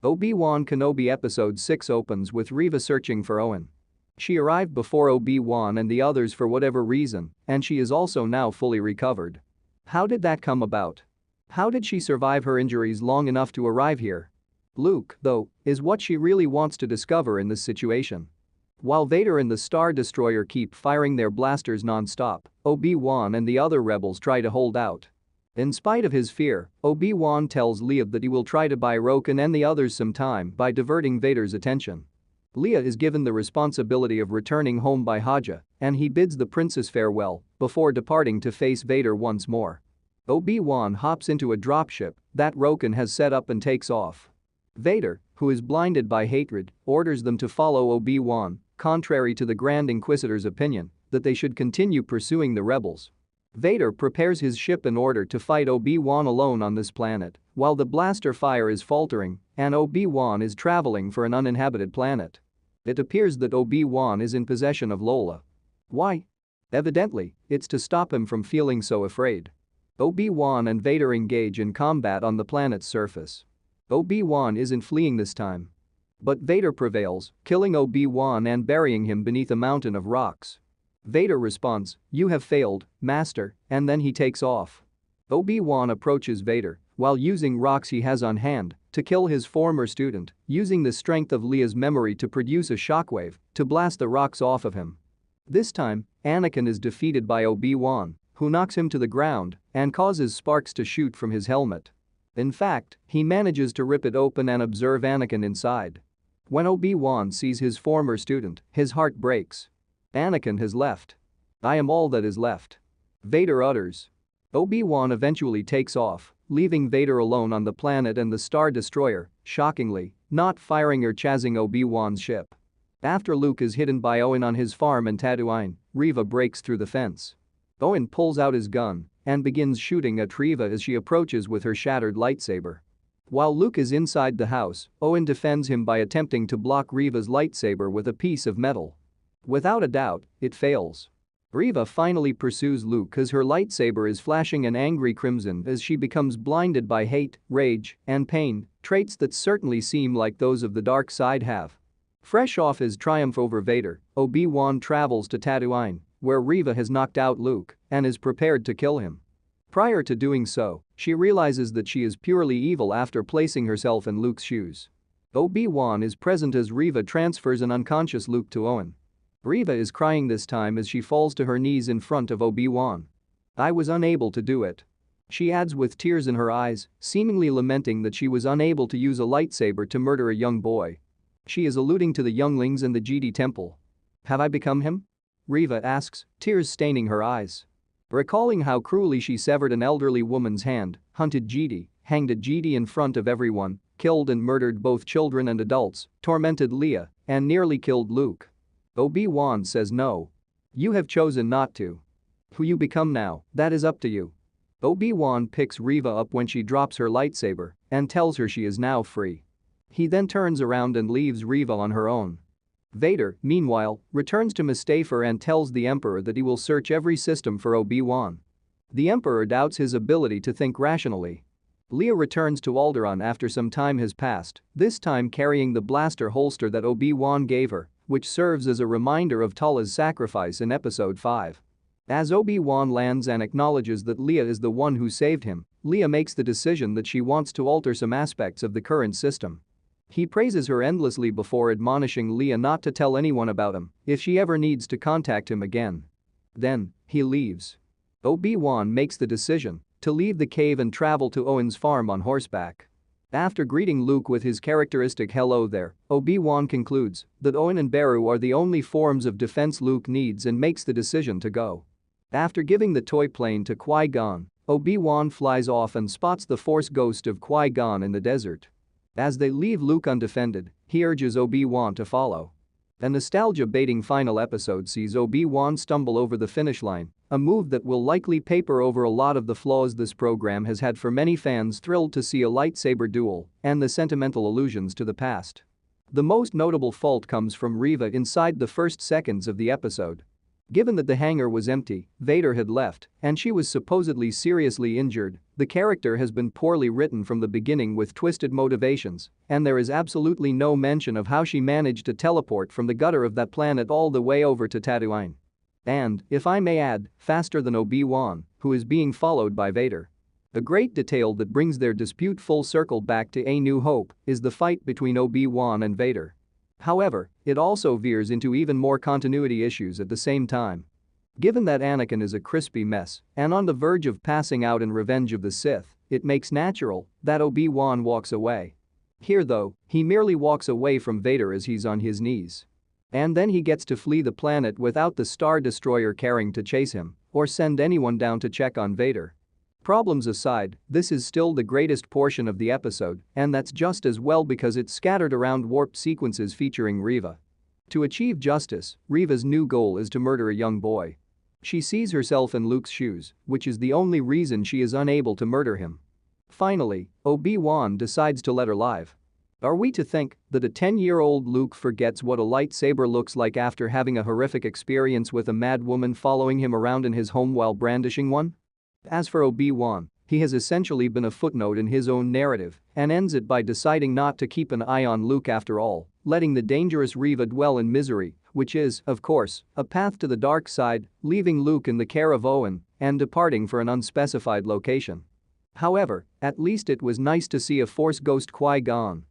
Obi Wan Kenobi Episode 6 opens with Reva searching for Owen. She arrived before Obi-Wan and the others for whatever reason, and she is also now fully recovered. How did that come about? How did she survive her injuries long enough to arrive here? Luke, though, is what she really wants to discover in this situation. While Vader and the Star Destroyer keep firing their blasters non-stop, Obi-Wan and the other rebels try to hold out. In spite of his fear, Obi-Wan tells Leia that he will try to buy Roken and the others some time by diverting Vader's attention. Leia is given the responsibility of returning home by Haja, and he bids the princess farewell before departing to face Vader once more. Obi-Wan hops into a dropship that Roken has set up and takes off. Vader, who is blinded by hatred, orders them to follow Obi-Wan, contrary to the Grand Inquisitor's opinion that they should continue pursuing the rebels. Vader prepares his ship in order to fight Obi-Wan alone on this planet, while the blaster fire is faltering and Obi-Wan is traveling for an uninhabited planet. It appears that Obi-Wan is in possession of Lola. Why? Evidently, it's to stop him from feeling so afraid. Obi-Wan and Vader engage in combat on the planet's surface. Obi-Wan isn't fleeing this time. But Vader prevails, killing Obi-Wan and burying him beneath a mountain of rocks. Vader responds, "You have failed, Master," and then he takes off. Obi-Wan approaches Vader while using rocks he has on hand to kill his former student, using the strength of Leia's memory to produce a shockwave to blast the rocks off of him. This time, Anakin is defeated by Obi-Wan, who knocks him to the ground and causes sparks to shoot from his helmet. In fact, he manages to rip it open and observe Anakin inside. When Obi-Wan sees his former student, his heart breaks. Anakin has left. "I am all that is left," Vader utters. Obi-Wan eventually takes off, leaving Vader alone on the planet and the Star Destroyer, shockingly, not firing or chasing Obi-Wan's ship. After Luke is hidden by Owen on his farm in Tatooine, Reva breaks through the fence. Owen pulls out his gun and begins shooting at Reva as she approaches with her shattered lightsaber. While Luke is inside the house, Owen defends him by attempting to block Reva's lightsaber with a piece of metal. Without a doubt, it fails. Reva finally pursues Luke as her lightsaber is flashing an angry crimson as she becomes blinded by hate, rage, and pain, traits that certainly seem like those of the dark side have. Fresh off his triumph over Vader, Obi-Wan travels to Tatooine, where Reva has knocked out Luke and is prepared to kill him. Prior to doing so, she realizes that she is purely evil after placing herself in Luke's shoes. Obi-Wan is present as Reva transfers an unconscious Luke to Owen. Reva is crying this time as she falls to her knees in front of Obi-Wan. "I was unable to do it," she adds with tears in her eyes, seemingly lamenting that she was unable to use a lightsaber to murder a young boy. She is alluding to the younglings in the Jedi temple. "Have I become him?" Reva asks, tears staining her eyes. Recalling how cruelly she severed an elderly woman's hand, hunted Jedi, hanged a Jedi in front of everyone, killed and murdered both children and adults, tormented Leia, and nearly killed Luke. Obi-Wan says no. "You have chosen not to. Who you become now, that is up to you." Obi-Wan picks Reva up when she drops her lightsaber and tells her she is now free. He then turns around and leaves Reva on her own. Vader, meanwhile, returns to Mustafar and tells the Emperor that he will search every system for Obi-Wan. The Emperor doubts his ability to think rationally. Leia returns to Alderaan after some time has passed, this time carrying the blaster holster that Obi-Wan gave her, which serves as a reminder of Tala's sacrifice in Episode 5. As Obi-Wan lands and acknowledges that Leia is the one who saved him, Leia makes the decision that she wants to alter some aspects of the current system. He praises her endlessly before admonishing Leia not to tell anyone about him if she ever needs to contact him again. Then, he leaves. Obi-Wan makes the decision to leave the cave and travel to Owen's farm on horseback. After greeting Luke with his characteristic "hello there," Obi-Wan concludes that Owen and Beru are the only forms of defense Luke needs and makes the decision to go. After giving the toy plane to Qui-Gon, Obi-Wan flies off and spots the Force ghost of Qui-Gon in the desert. As they leave Luke undefended, he urges Obi-Wan to follow. A nostalgia-baiting final episode sees Obi-Wan stumble over the finish line, a move that will likely paper over a lot of the flaws this program has had for many fans thrilled to see a lightsaber duel and the sentimental allusions to the past. The most notable fault comes from Reva inside the first seconds of the episode. Given that the hangar was empty, Vader had left, and she was supposedly seriously injured, the character has been poorly written from the beginning with twisted motivations, and there is absolutely no mention of how she managed to teleport from the gutter of that planet all the way over to Tatooine. And, if I may add, faster than Obi Wan, who is being followed by Vader. A great detail that brings their dispute full circle back to A New Hope is the fight between Obi Wan and Vader. However, it also veers into even more continuity issues at the same time. Given that Anakin is a crispy mess and on the verge of passing out in Revenge of the Sith, it makes natural that Obi-Wan walks away. Here though, he merely walks away from Vader as he's on his knees. And then he gets to flee the planet without the Star Destroyer caring to chase him or send anyone down to check on Vader. Problems aside, this is still the greatest portion of the episode, and that's just as well because it's scattered around warped sequences featuring Reva. To achieve justice, Reva's new goal is to murder a young boy. She sees herself in Luke's shoes, which is the only reason she is unable to murder him. Finally, Obi-Wan decides to let her live. Are we to think that a 10-year-old Luke forgets what a lightsaber looks like after having a horrific experience with a mad woman following him around in his home while brandishing one? As for Obi-Wan, he has essentially been a footnote in his own narrative and ends it by deciding not to keep an eye on Luke after all, letting the dangerous Reva dwell in misery, which is, of course, a path to the dark side, leaving Luke in the care of Owen and departing for an unspecified location. However, at least it was nice to see a Force ghost Qui-Gon